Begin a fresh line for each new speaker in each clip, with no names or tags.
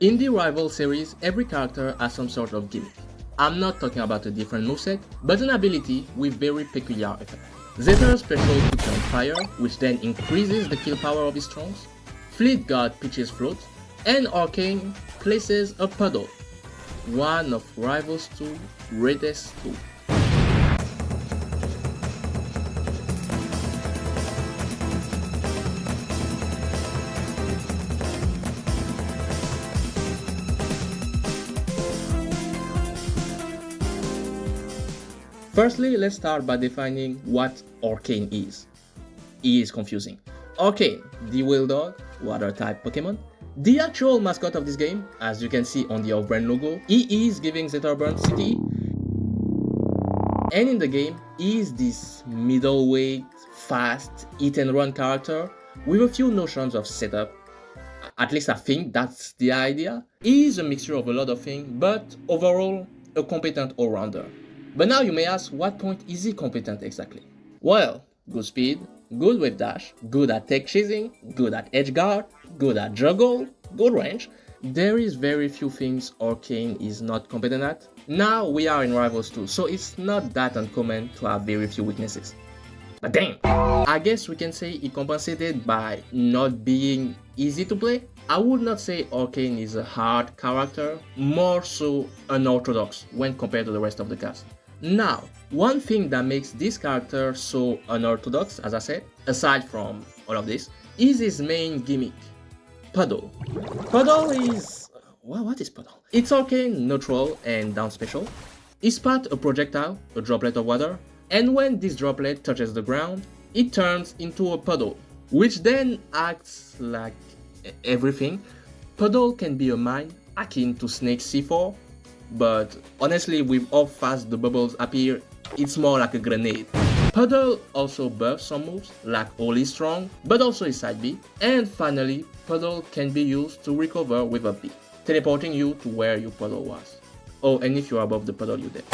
In the Rival series, every character has some sort of gimmick. I'm not talking about a different moveset, but an ability with very peculiar effect. Aether special puts on fire, which then increases the kill power of his strongs. Fleet got Peach's float, and Orcane places a puddle, one of Rival's 2 greatest tools. Firstly, let's start by defining what Orcane is. It is confusing. Orcane, the whale dog, water type Pokemon. The actual mascot of this game, as you can see on the off-brand logo, he is giving Zetterburn City. And in the game, he is this middleweight, fast, hit and run character with a few notions of setup. At least I think that's the idea. He is a mixture of a lot of things, but overall, a competent all-rounder. But now you may ask, what point is he competent exactly? Well, good speed, good wave dash, good at tech chasing, good at edge guard, good at juggle, good range. There is very few things Orcane is not competent at. Now we are in Rivals 2, so it's not that uncommon to have very few weaknesses. But damn! I guess we can say he compensated by not being easy to play. I would not say Orcane is a hard character, more so unorthodox when compared to the rest of the cast. Now, one thing that makes this character so unorthodox, as I said, aside from all of this, is his main gimmick, Puddle. Puddle is... well, what is Puddle? It's Orcane, neutral, and down special. It's part a projectile, a droplet of water, and when this droplet touches the ground, it turns into a puddle, which then acts like everything. Puddle can be a mine, akin to Snake C4, but honestly, with how fast the bubbles appear, it's more like a grenade. Puddle also buffs some moves, like Holy Strong, but also his side B. And finally, Puddle can be used to recover with a B, teleporting you to where your puddle was. Oh, and if you're above the puddle, you're dead.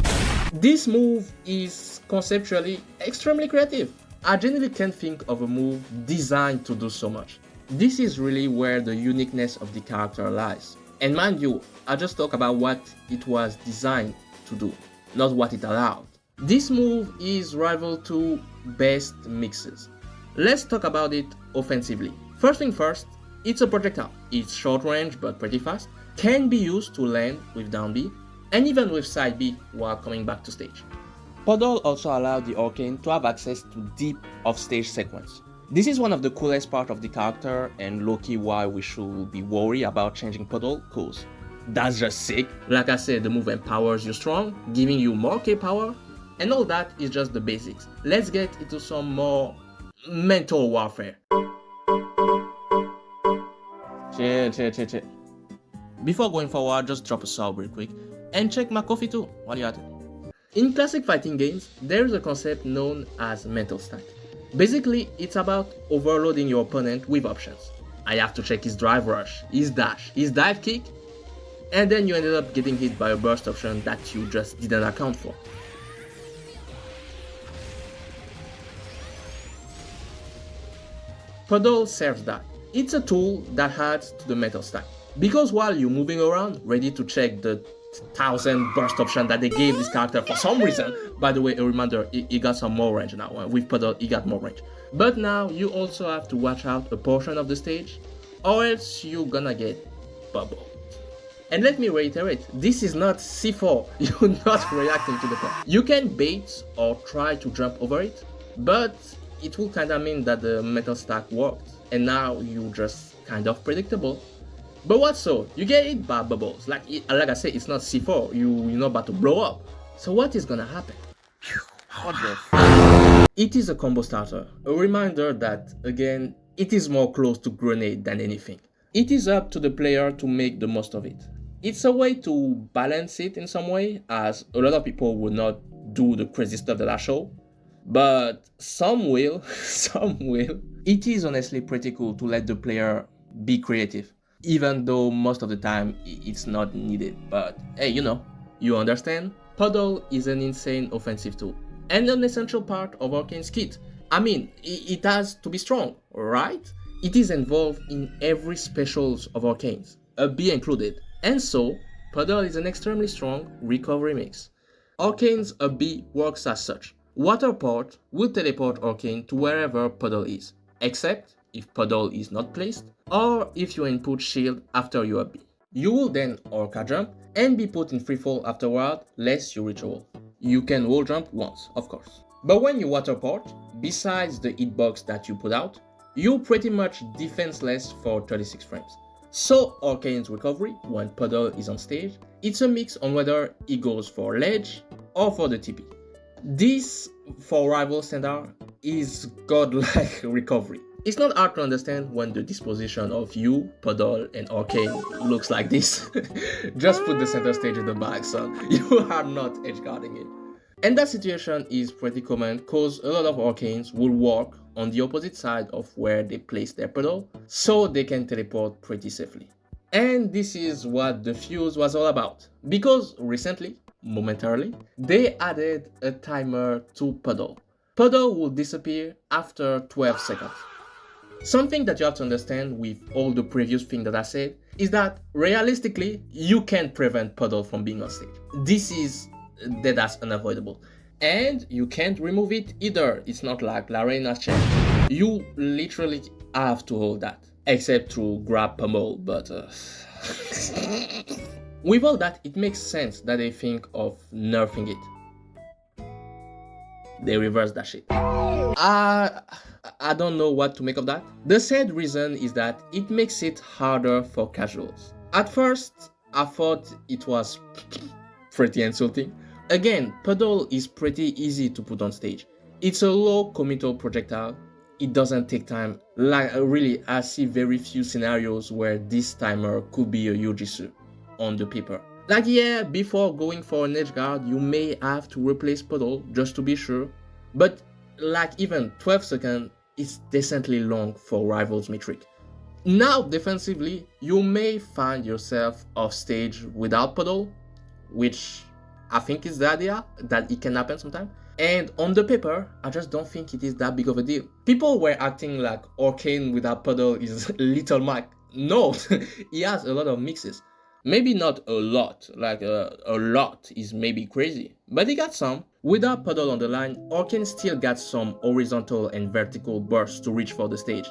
This move is conceptually extremely creative. I genuinely can't think of a move designed to do so much. This is really where the uniqueness of the character lies. And mind you, I just talk about what it was designed to do, not what it allowed. This move is Rival 2 best mixes. Let's talk about it offensively. First thing first, it's a projectile. It's short range but pretty fast, can be used to land with down B, and even with side B while coming back to stage. Puddle also allowed the Orcane to have access to deep off-stage sequence. This is one of the coolest parts of the character and low-key why we should be worried about changing Puddle, cause that's just sick. Like I said, the move empowers you strong, giving you more K power, and all that is just the basics. Let's get into some more mental warfare. Chill. Before going forward, just drop a sub real quick, and check my coffee too, while you're at it. In classic fighting games, there is a concept known as mental stack. Basically, it's about overloading your opponent with options. I have to check his drive rush, his dash, his dive kick, and then you ended up getting hit by a burst option that you just didn't account for. Puddle serves that. It's a tool that adds to the mental stack. Because while you're moving around, ready to check the 1000 burst option that they gave this character for some reason. By the way, a reminder, he got some more range now. With Puddle, he got more range. But now you also have to watch out a portion of the stage, or else you're gonna get bubbled. And let me reiterate, this is not C4. You're not reacting to the pump. You can bait or try to jump over it, but it will kinda mean that the metal stack worked, and now you're just kind of predictable. But what so? You get hit by bubbles. Like I said, it's not C4. You're not about to blow up. So what is gonna happen? What the It is a combo starter. A reminder that, again, it is more close to grenade than anything. It is up to the player to make the most of it. It's a way to balance it in some way, as a lot of people will not do the crazy stuff that I show. But some will, some will. It is honestly pretty cool to let the player be creative, even though most of the time it's not needed. But hey, you understand? Puddle is an insane offensive tool, and an essential part of Orcane's kit. I mean, it has to be strong, right? It is involved in every specials of Orcane's. a bee included, and so Puddle is an extremely strong recovery mix. Orcane's a bee works as such. Waterport will teleport Orcane to wherever Puddle is, except if Puddle is not placed, or if you input shield after your bee. You will then Orca jump and be put in freefall afterward, lest you reach a wall. You can wall jump once, of course. But when you waterport, besides the hitbox that you put out, you're pretty much defenseless for 36 frames. So Orcane's recovery, when Puddle is on stage, it's a mix on whether he goes for ledge or for the TP. This, for rival standard, is godlike recovery. It's not hard to understand when the disposition of you, Puddle, and Orcane looks like this. Just put the center stage in the bag, son. You are not edgeguarding him. And that situation is pretty common because a lot of Orcanes will walk on the opposite side of where they place their Puddle, so they can teleport pretty safely. And this is what the fuse was all about, because recently, momentarily, they added a timer to Puddle. Puddle will disappear after 12 seconds. Something that you have to understand with all the previous things that I said is that realistically, you can't prevent Puddle from being on stage. This is that's unavoidable. And you can't remove it either. It's not like Larena's chain. You literally have to hold that, except to grab pummel, but with all that, it makes sense that they think of nerfing it. They reverse that shit. I don't know what to make of that. The said reason is that it makes it harder for casuals. At first, I thought it was pretty insulting. Again, Puddle is pretty easy to put on stage. It's a low committal projectile. It doesn't take time. Like really, I see very few scenarios where this timer could be a huge issue on the paper. Like yeah, before going for an edge guard, you may have to replace Puddle just to be sure. But like even 12 seconds is decently long for Rival's metric. Now defensively, you may find yourself off stage without Puddle, which I think is the idea, that it can happen sometime. And on the paper, I just don't think it is that big of a deal. People were acting like Orcane without Puddle is Little Mike. No, he has a lot of mixes. Maybe not a lot, like a lot is maybe crazy, but he got some. Without Puddle on the line, Orcane still got some horizontal and vertical bursts to reach for the stage.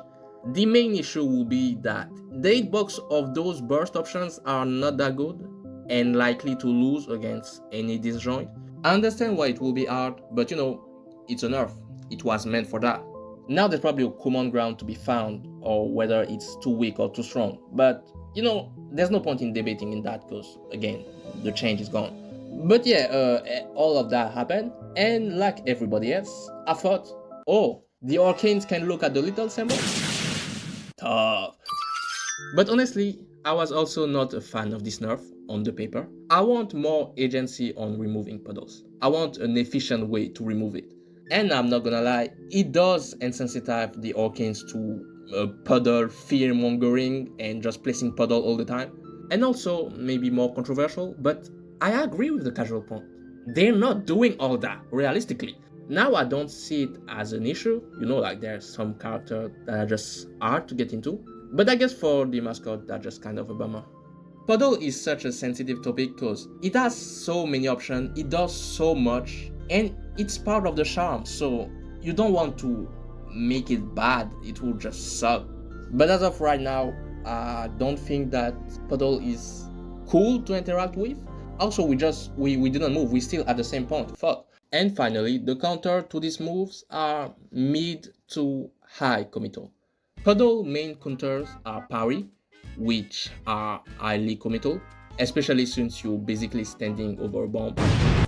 The main issue will be that the hitbox of those burst options are not that good and likely to lose against any disjoint. I understand why it will be hard, but you know, it's a nerf. It was meant for that. Now there's probably a common ground to be found, or whether it's too weak or too strong. But you know, there's no point in debating in that because again, the change is gone. But yeah, all of that happened, and like everybody else, I thought, oh, the Orcanes can look at the little symbol? Tough. But honestly, I was also not a fan of this nerf on the paper. I want more agency on removing puddles. I want an efficient way to remove it. And I'm not gonna lie, it does insensitize the Orcanes to puddle fear mongering and just placing puddle all the time. And also, maybe more controversial, but I agree with the casual point. They're not doing all that, realistically. Now I don't see it as an issue, you know, like there's some characters that are just hard to get into. But I guess for the mascot, that's just kind of a bummer. Puddle is such a sensitive topic because it has so many options, it does so much, and it's part of the charm, so you don't want to make it bad, it will just suck. But as of right now, I don't think that Puddle is cool to interact with. Also, we didn't move, we still at the same point, fuck. And finally, the counter to these moves are mid to high committal. Puddle main counters are parry, which are highly committal, especially since you're basically standing over a bomb.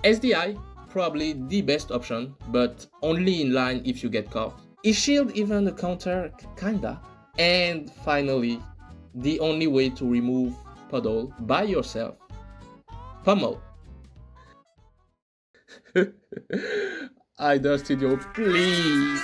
SDI, probably the best option, but only in line if you get caught. Is shield even a counter? Kinda. And finally, the only way to remove Puddle by yourself, pummel. Either studio, please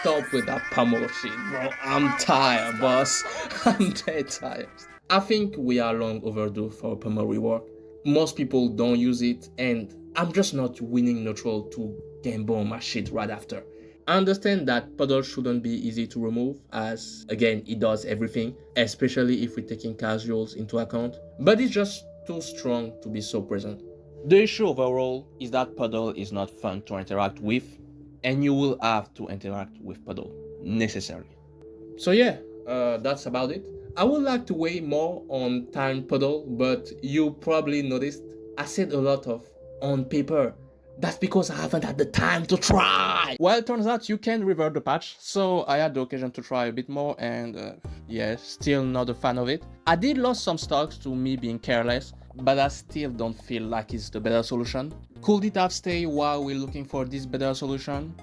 stop with that pummel shit, bro. I'm tired, boss. I'm dead tired. I think we are long overdue for a pummel rework. Most people don't use it, and I'm just not winning neutral to game bomb my shit right after. I understand that puddle shouldn't be easy to remove, as again it does everything, especially if we're taking casuals into account, but it's just too strong to be so present. The issue overall is that puddle is not fun to interact with, and you will have to interact with puddle necessarily. So yeah, that's about it. I would like to weigh more on time puddle, but you probably noticed I said a lot of on paper. That's because I haven't had the time to try. Well, it turns out you can revert the patch, so I had the occasion to try a bit more, and yeah, still not a fan of it. I did lose some stocks to me being careless, but I still don't feel like it's the better solution. Could it have stayed while we're looking for this better solution?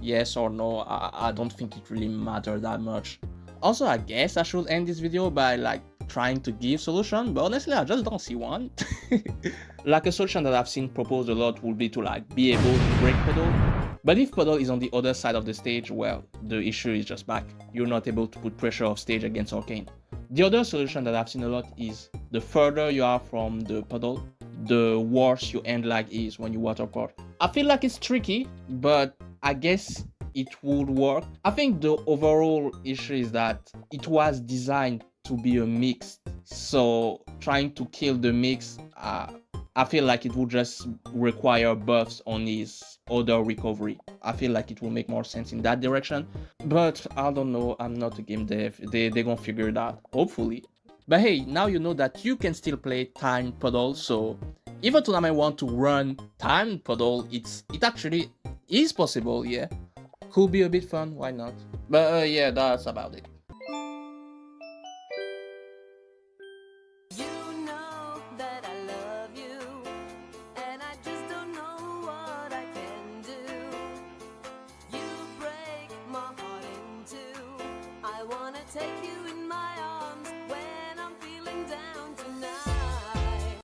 Yes or no, I don't think it really matters that much. Also, I guess I should end this video by like trying to give solution, but honestly I just don't see one. Like a solution that I've seen proposed a lot would be to like be able to break puddle. But if puddle is on the other side of the stage, well, the issue is just back. You're not able to put pressure off stage against Orcane. The other solution that I've seen a lot is the further you are from the puddle, the worse your end lag is when you waterport. I feel like it's tricky, but I guess it would work. I think the overall issue is that it was designed to be a mix, so trying to kill the mix, I feel like it would just require buffs on his other recovery. I feel like it will make more sense in that direction, but I don't know, I'm not a game dev, they're gonna figure it out, hopefully. But hey, now you know that you can still play time puddle, so if a tournament want to run time puddle, it actually is possible, yeah. Could be a bit fun, why not? But yeah, that's about it.